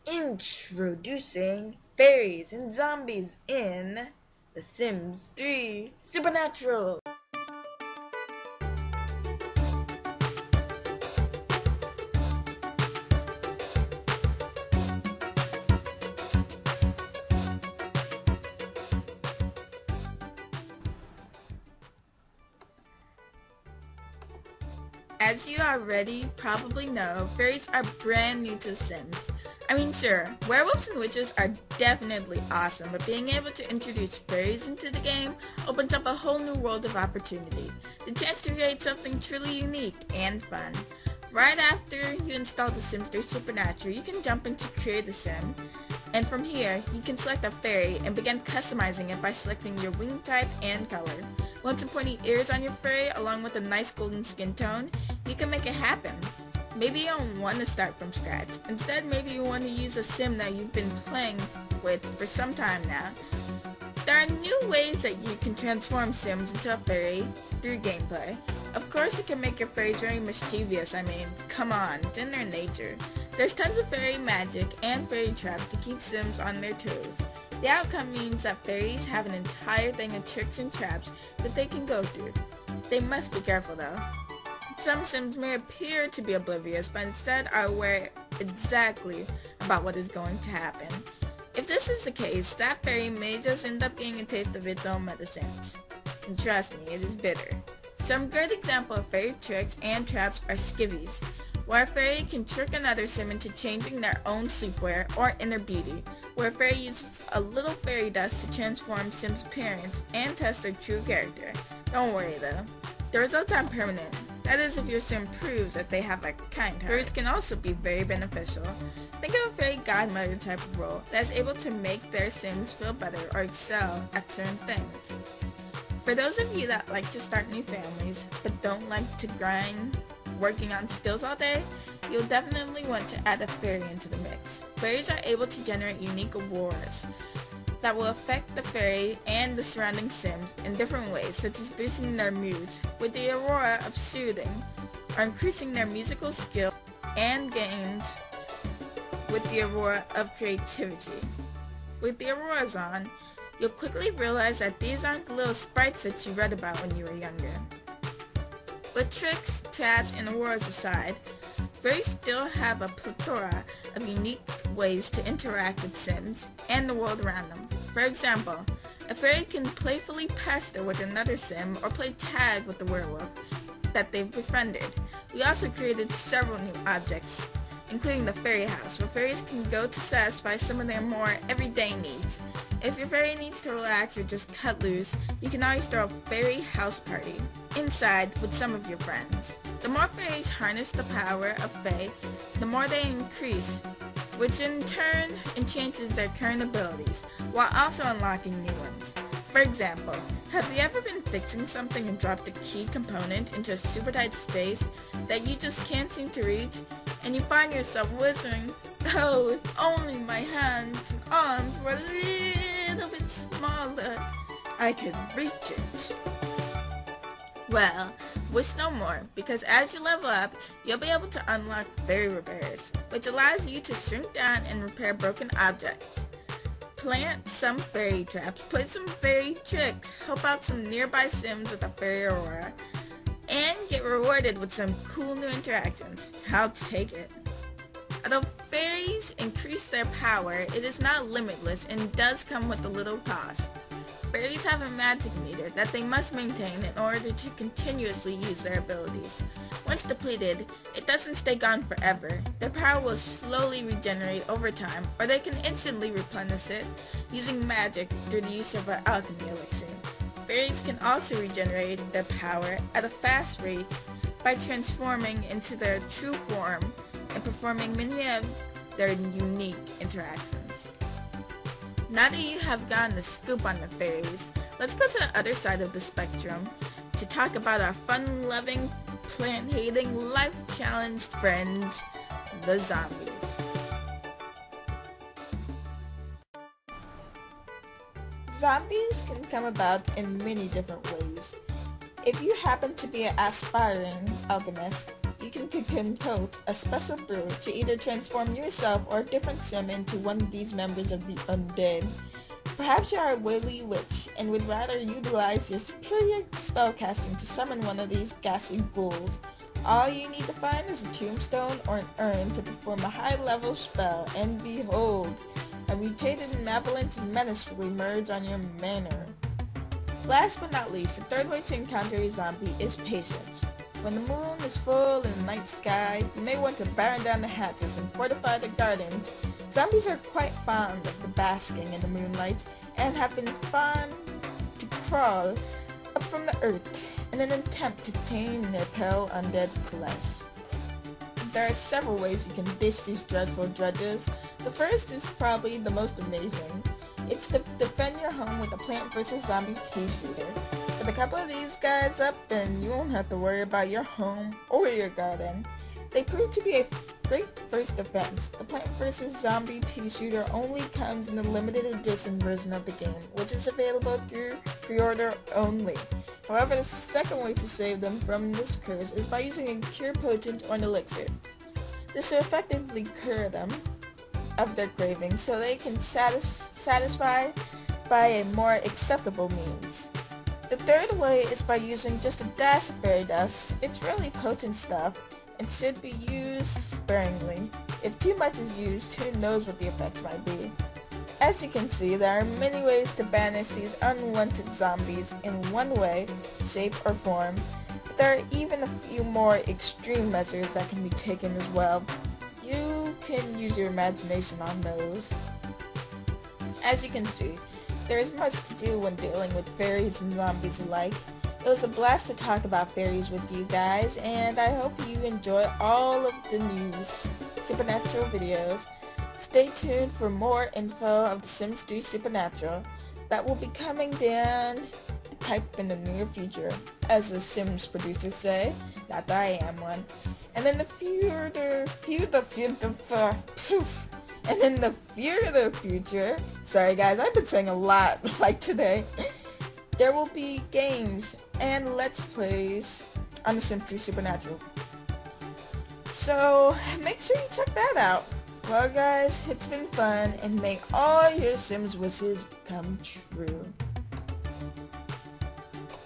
Introducing fairies and zombies in The Sims 3 Supernatural. As you already probably know, fairies are brand new to Sims. I mean, sure, werewolves and witches are definitely awesome, but being able to introduce fairies into the game opens up a whole new world of opportunity. The chance to create something truly unique and fun. Right after you install The Sims 3 Supernatural, you can jump into Create a Sim, and from here, you can select a fairy and begin customizing it by selecting your wing type and color. Want some pointy ears on your fairy along with a nice golden skin tone? You can make it happen. Maybe you don't want to start from scratch. Instead, maybe you want to use a sim that you've been playing with for some time now. There are new ways that you can transform Sims into a fairy through gameplay. Of course, you can make your fairies very mischievous. I mean, come on, it's in their nature. There's tons of fairy magic and fairy traps to keep Sims on their toes. The outcome means that fairies have an entire thing of tricks and traps that they can go through. They must be careful though. Some Sims may appear to be oblivious, but instead are aware exactly about what is going to happen. If this is the case, that fairy may just end up getting a taste of its own medicines. And trust me, it is bitter. Some great examples of fairy tricks and traps are skivvies, where a fairy can trick another sim into changing their own sleepwear or inner beauty, where a fairy uses a little fairy dust to transform Sim's appearance and test their true character. Don't worry though, the results aren't permanent. That is if your sim proves that they have a kind heart. Fairies can also be very beneficial. Think of a fairy godmother type of role that is able to make their sims feel better or excel at certain things. For those of you that like to start new families but don't like to grind working on skills all day, you'll definitely want to add a fairy into the mix. Fairies are able to generate unique auroras that will affect the fairy and the surrounding sims in different ways, such as boosting their moods with the aurora of soothing, or increasing their musical skill and gains with the aurora of creativity. With the auroras on, you'll quickly realize that these aren't the little sprites that you read about when you were younger. With tricks, traps, and auroras aside, fairies still have a plethora of unique ways to interact with Sims and the world around them. For example, a fairy can playfully pester with another Sim or play tag with the werewolf that they've befriended. We also created several new objects, including the fairy house, where fairies can go to satisfy some of their more everyday needs. If your fairy needs to relax or just cut loose, you can always throw a fairy house party inside with some of your friends. The more fairies harness the power of Fae, the more they increase, which in turn enhances their current abilities, while also unlocking new ones. For example, have you ever been fixing something and dropped a key component into a super tight space that you just can't seem to reach, and you find yourself whispering, "Oh, if only my hands and arms were a little bit smaller, I could reach it." Well, wish no more, because as you level up, you'll be able to unlock fairy repairs, which allows you to shrink down and repair broken objects. Plant some fairy traps, play some fairy tricks, help out some nearby Sims with a fairy aurora, and get rewarded with some cool new interactions. I'll take it. Although fairies increase their power, it is not limitless and does come with a little cost. Fairies have a magic meter that they must maintain in order to continuously use their abilities. Once depleted, it doesn't stay gone forever. Their power will slowly regenerate over time, or they can instantly replenish it using magic through the use of an alchemy elixir. Fairies can also regenerate their power at a fast rate by transforming into their true form and performing many of their unique interactions. Now that you have gotten the scoop on the fairies, let's go to the other side of the spectrum to talk about our fun-loving, plant-hating, life-challenged friends, the zombies. Zombies can come about in many different ways. If you happen to be an aspiring alchemist, you can concoct a special brew to either transform yourself or a different sim into one of these members of the undead. Perhaps you are a wily witch and would rather utilize your superior spellcasting to summon one of these ghastly ghouls. All you need to find is a tombstone or an urn to perform a high-level spell, and behold, a mutated malevolent menace will emerge on your manor. Last but not least, the third way to encounter a zombie is patience. When the moon is full in the night sky, you may want to batten down the hatches and fortify the gardens. Zombies are quite fond of the basking in the moonlight and have been fond to crawl up from the earth in an attempt to tame their pale undead flesh. There are several ways you can dish these dreadful drudges. The first is probably the most amazing. It's to defend your home with a plant vs. zombie pea shooter. With a couple of these guys up, then you won't have to worry about your home or your garden. They prove to be a great first defense. The plant vs. zombie pea shooter only comes in the limited edition version of the game, which is available through pre-order only. However, the second way to save them from this curse is by using a cure potent or an elixir. This will effectively cure them of their cravings so they can satisfy by a more acceptable means. The third way is by using just a dash of fairy dust. It's really potent stuff and should be used sparingly. If too much is used, who knows what the effects might be. As you can see, there are many ways to banish these unwanted zombies in one way, shape, or form. But there are even a few more extreme measures that can be taken as well. You can use your imagination on those. As you can see, there is much to do when dealing with fairies and zombies alike. It was a blast to talk about fairies with you guys, and I hope you enjoy all of the news Supernatural videos. Stay tuned for more info of The Sims 3 Supernatural that will be coming down the pipe in the near future, as the Sims producers say, not that I am one. And in the future, sorry guys, I've been saying a lot like today, there will be games and Let's Plays on The Sims 3 Supernatural. So, make sure you check that out. Well guys, it's been fun, and may all your Sims wishes come true.